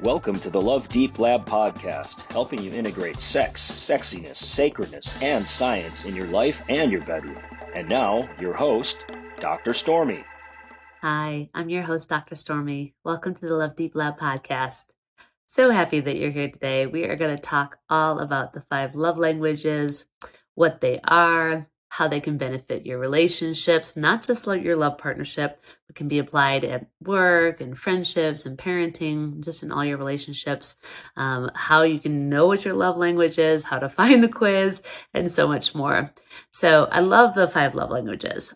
Welcome to the Love Deep Lab podcast, helping you integrate sex, sexiness, sacredness, and science in your life and your bedroom. And now, your host, Dr. Stormy. Hi, I'm your host, Dr. Stormy. Welcome to the Love Deep Lab podcast. So happy that you're here today. We are going to talk all about the 5 love languages, what they are, how they can benefit your relationships, not just like your love partnership, but can be applied at work and friendships and parenting, just in all your relationships, how you can know what your love language is, how to find the quiz, and so much more. So I love the 5 love languages.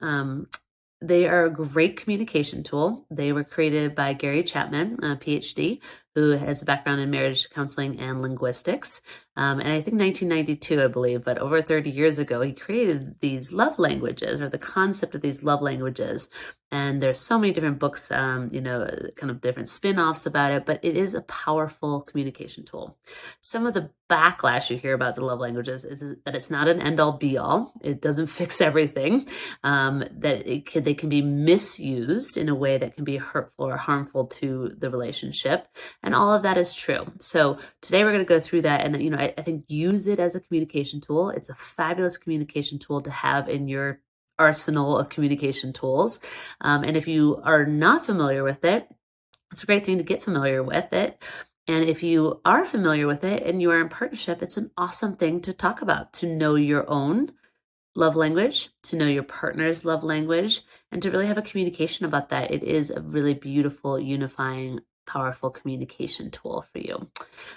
They are a great communication tool. They were created by Gary Chapman, a PhD, who has a background in marriage counseling and linguistics. And I think 1992, I believe, but over 30 years ago, he created these love languages, or the concept of these love languages. And there's so many different books, kind of different spin-offs about it, but it is a powerful communication tool. Some of the backlash you hear about the love languages is that it's not an end-all be-all. It doesn't fix everything, that they can be misused in a way that can be hurtful or harmful to the relationship. And all of that is true. So today we're going to go through that and, I think use it as a communication tool. It's a fabulous communication tool to have in your arsenal of communication tools. And if you are not familiar with it, it's a great thing to get familiar with it. And if you are familiar with it and you are in partnership, it's an awesome thing to talk about, to know your own love language, to know your partner's love language, and to really have a communication about that. It is a really beautiful, unifying, powerful communication tool for you.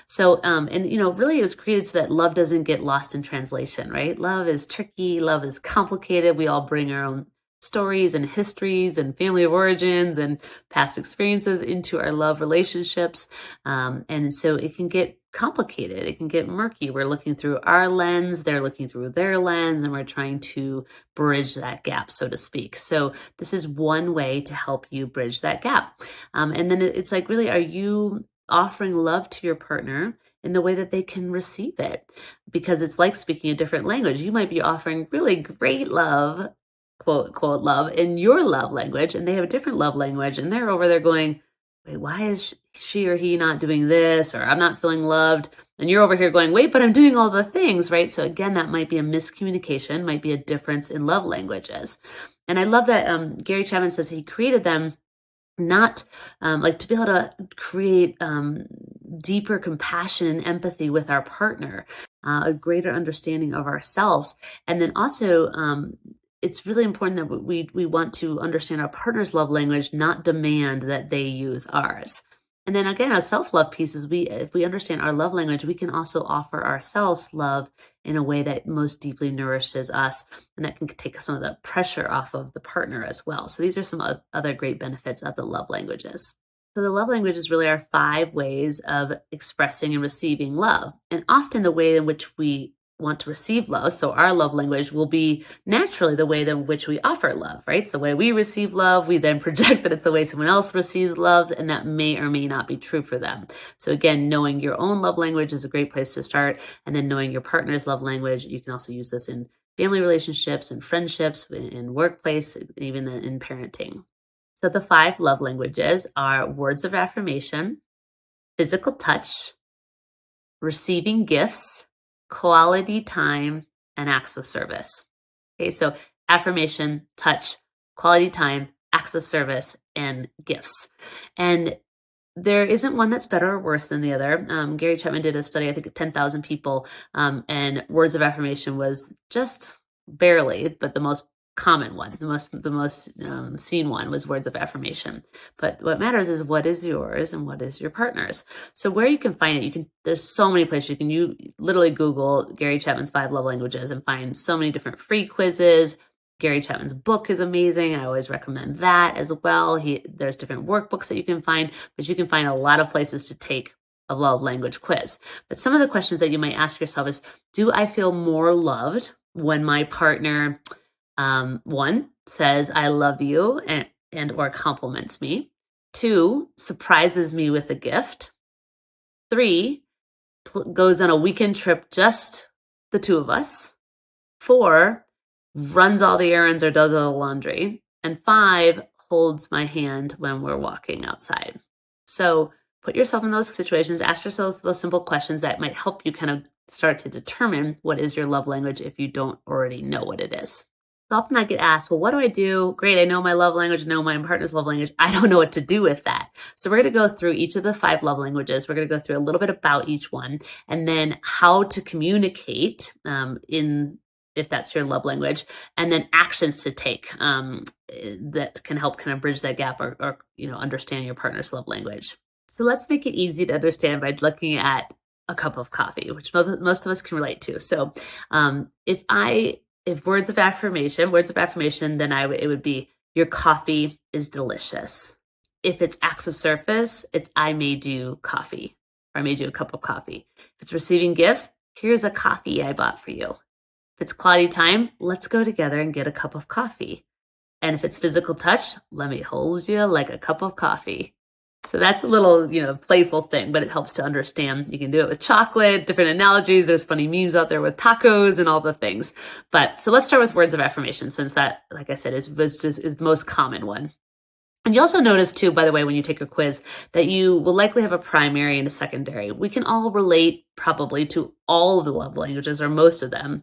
So, really it was created so that love doesn't get lost in translation, right? Love is tricky. Love is complicated. We all bring our own stories and histories and family of origins and past experiences into our love relationships. And so it can get complicated. It can get murky. We're looking through our lens, they're looking through their lens, and we're trying to bridge that gap, so to speak. So this is one way to help you bridge that gap. And then it's like, really, are you offering love to your partner in the way that they can receive it? Because it's like speaking a different language. You might be offering really great love, quote, quote, love in your love language, and they have a different love language, and they're over there going, wait, why is she or he not doing this? Or I'm not feeling loved. And you're over here going, wait, but I'm doing all the things, right? So again, that might be a miscommunication, might be a difference in love languages. And I love that Gary Chapman says he created them not to be able to create deeper compassion and empathy with our partner, a greater understanding of ourselves. And then also, it's really important that we want to understand our partner's love language, not demand that they use ours. And then again, a self-love piece is if we understand our love language, we can also offer ourselves love in a way that most deeply nourishes us, and that can take some of the pressure off of the partner as well. So these are some other great benefits of the love languages. So the love languages really are 5 ways of expressing and receiving love. And often the way in which we want to receive love, so our love language will be naturally the way in which we offer love, right? It's the way we receive love. We then project that it's the way someone else receives love, and that may or may not be true for them. So again, knowing your own love language is a great place to start. And then knowing your partner's love language, you can also use this in family relationships and friendships, in workplace, even in parenting. So the 5 love languages are words of affirmation, physical touch, receiving gifts, quality time, and acts of service. Okay, so affirmation, touch, quality time, acts of service, and gifts. And there isn't one that's better or worse than the other. Gary Chapman did a study, I think, of 10,000 people, and words of affirmation was just barely, but the most common one, the most seen one was words of affirmation. But what matters is what is yours and what is your partner's. So where you can find it, there's so many places. You literally Google Gary Chapman's 5 love languages and find so many different free quizzes. Gary Chapman's book is amazing. I always recommend that as well. There's different workbooks that you can find, but you can find a lot of places to take a love language quiz. But some of the questions that you might ask yourself is, do I feel more loved when my partner 1 says I love you and or compliments me, 2 surprises me with a gift, 3 goes on a weekend trip, just the 2 of us, 4 runs all the errands or does all the laundry, and 5 holds my hand when we're walking outside. So put yourself in those situations, ask yourself those simple questions that might help you kind of start to determine what is your love language if you don't already know what it is. So often I get asked, well, what do I do? Great, I know my love language, I know my partner's love language. I don't know what to do with that. So we're going to go through each of the 5 love languages. We're going to go through a little bit about each one, and then how to communicate if that's your love language, and then actions to take that can help kind of bridge that gap or understand your partner's love language. So let's make it easy to understand by looking at a cup of coffee, which most of us can relate to. So if words of affirmation, then it would be, your coffee is delicious. If it's acts of service, it's, I made you coffee, or I made you a cup of coffee. If it's receiving gifts, here's a coffee I bought for you. If it's quality time, let's go together and get a cup of coffee. And if it's physical touch, let me hold you like a cup of coffee. So that's a little, playful thing, but it helps to understand. You can do it with chocolate, different analogies. There's funny memes out there with tacos and all the things. So let's start with words of affirmation, since that, like I said, is the most common one. And you also notice too, by the way, when you take a quiz, that you will likely have a primary and a secondary. We can all relate probably to all of the love languages, or most of them.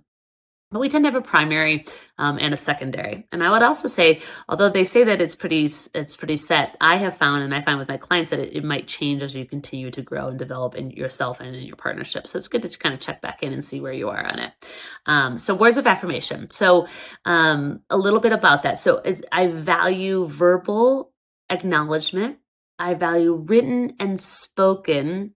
But we tend to have a primary and a secondary. And I would also say, although they say that it's pretty set, I have found, and I find with my clients, that it might change as you continue to grow and develop in yourself and in your partnership. So it's good to kind of check back in and see where you are on it. So words of affirmation. So a little bit about that. So I value verbal acknowledgement. I value written and spoken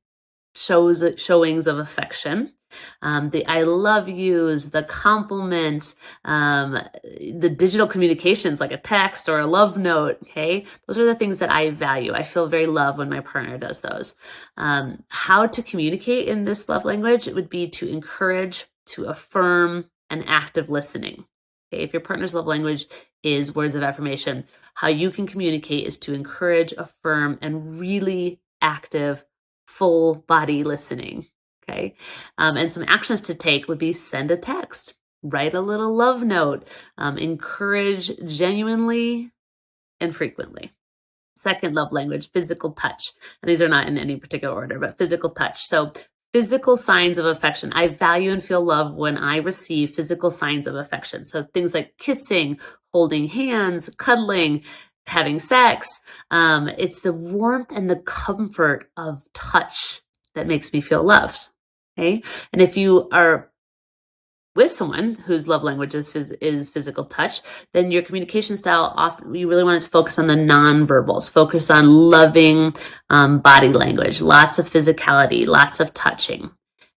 showings of affection. The I love yous, the compliments, the digital communications like a text or a love note. Okay. Those are the things that I value. I feel very loved when my partner does those. How to communicate in this love language, it would be to encourage, to affirm, and active listening. Okay. If your partner's love language is words of affirmation, how you can communicate is to encourage, affirm, and really active, full body listening. Okay. And some actions to take would be send a text, write a little love note, encourage genuinely and frequently. Second love language, physical touch. And these are not in any particular order, but physical touch. So physical signs of affection. I value and feel love when I receive physical signs of affection. So things like kissing, holding hands, cuddling, having sex. It's the warmth and the comfort of touch that makes me feel loved. Okay. And if you are with someone whose love language is physical touch, then your communication style, often you really want to focus on the nonverbals, focus on loving body language, lots of physicality, lots of touching.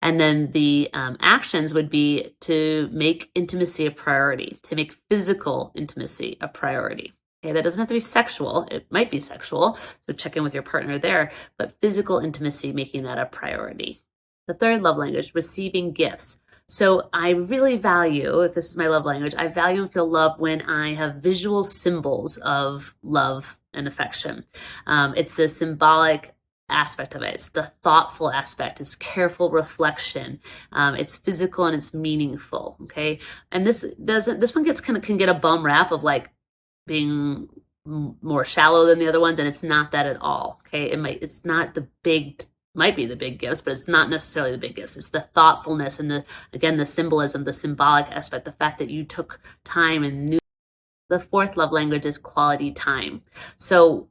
And then the actions would be to make intimacy a priority, to make physical intimacy a priority. Okay, that doesn't have to be sexual. It might be sexual, so check in with your partner there, but physical intimacy, making that a priority. The third love language, receiving gifts. So I really value, if this is my love language, I value and feel love when I have visual symbols of love and affection. It's the symbolic aspect of it. It's the thoughtful aspect. It's careful reflection. It's physical and it's meaningful. Okay. And this one can get a bum rap of like being more shallow than the other ones. And it's not that at all. Okay. It's not might be the big gifts, but it's not necessarily the big gifts. It's the thoughtfulness and the symbolism, the symbolic aspect, the fact that you took time and knew. The fourth love language is quality time. So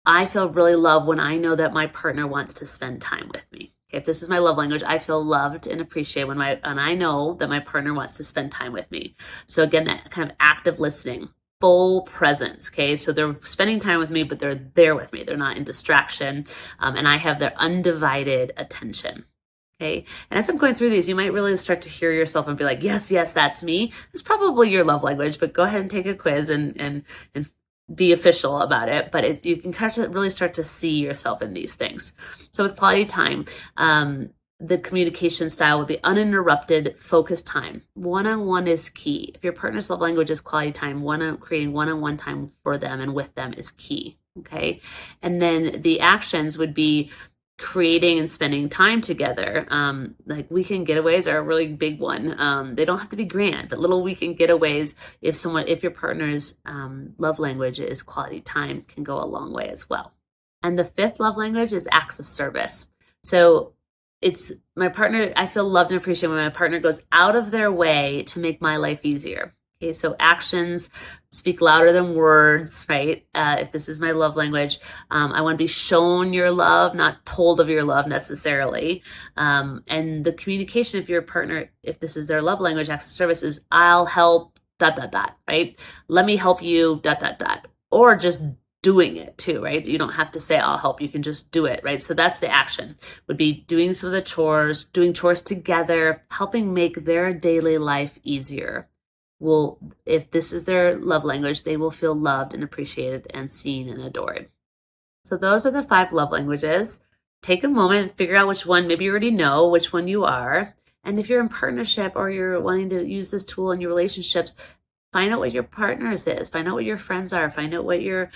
I feel really loved when I know that my partner wants to spend time with me. Okay, if this is my love language, I feel loved and appreciated and I know that my partner wants to spend time with me. So again, that kind of active listening. Full presence. Okay. So they're spending time with me, but they're there with me. They're not in distraction. And I have their undivided attention. Okay. And as I'm going through these, you might really start to hear yourself and be like, yes, that's me. It's probably your love language, but go ahead and take a quiz and be official about it. But you can kind of really start to see yourself in these things. So with quality time, the communication style would be uninterrupted, focused time. One-on-one is key. If your partner's love language is quality time, creating one-on-one time for them and with them is key. Okay. And then the actions would be creating and spending time together. Like weekend getaways are a really big one. They don't have to be grand, but little weekend getaways, if your partner's love language is quality time, can go a long way as well. And the fifth love language is acts of service. So it's my partner, I feel loved and appreciated when my partner goes out of their way to make my life easier. Okay, so actions speak louder than words, right? If this is my love language, I want to be shown your love, not told of your love necessarily. And the communication of your partner, if this is their love language, acts of service, is I'll help, dot, dot, dot, right? Let me help you, dot, dot, dot. Or just doing it too, right? You don't have to say I'll help, you can just do it, right? So that's the action, would be doing some of the chores, doing chores together, helping make their daily life easier. Will, if this is their love language, they will feel loved and appreciated and seen and adored. So those are the 5 love languages. Take a moment, figure out which one, maybe you already know which one you are. And if you're in partnership or you're wanting to use this tool in your relationships, find out what your partner's is, find out what your friends are, find out what your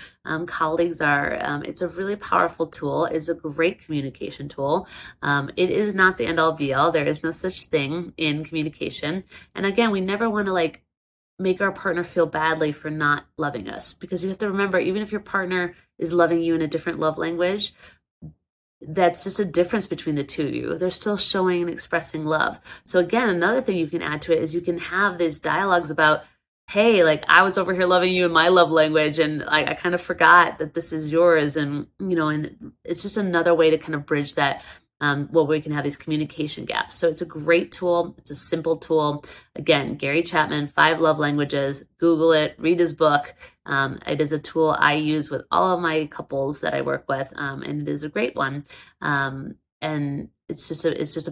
colleagues are. It's a really powerful tool. It's a great communication tool. It is not the end all be all. There is no such thing in communication. And again, we never want to make our partner feel badly for not loving us, because you have to remember, even if your partner is loving you in a different love language, that's just a difference between the two of you. They're still showing and expressing love. So again, another thing you can add to it is you can have these dialogues about, hey, I was over here loving you in my love language, and I kind of forgot that this is yours. And, and it's just another way to kind of bridge that, we can have these communication gaps. So it's a great tool. It's a simple tool. Again, Gary Chapman, 5 Love Languages. Google it, read his book. It is a tool I use with all of my couples that I work with, and it is a great one. And it's just a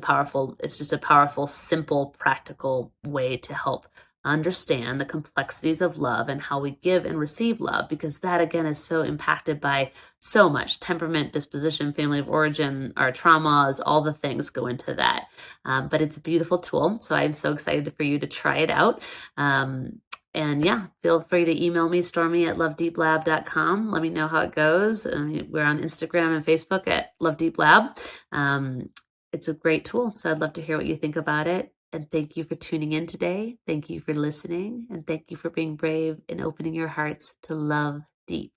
powerful, simple, practical way to help understand the complexities of love and how we give and receive love, because that again is so impacted by so much temperament, disposition, family of origin, our traumas, all the things go into that. But it's a beautiful tool. So I'm so excited for you to try it out. And yeah, feel free to email me, Stormy at lovedeeplab.com. Let me know how it goes. We're on Instagram and Facebook at lovedeeplab. It's a great tool. So I'd love to hear what you think about it. And thank you for tuning in today. Thank you for listening. And thank you for being brave and opening your hearts to love deep.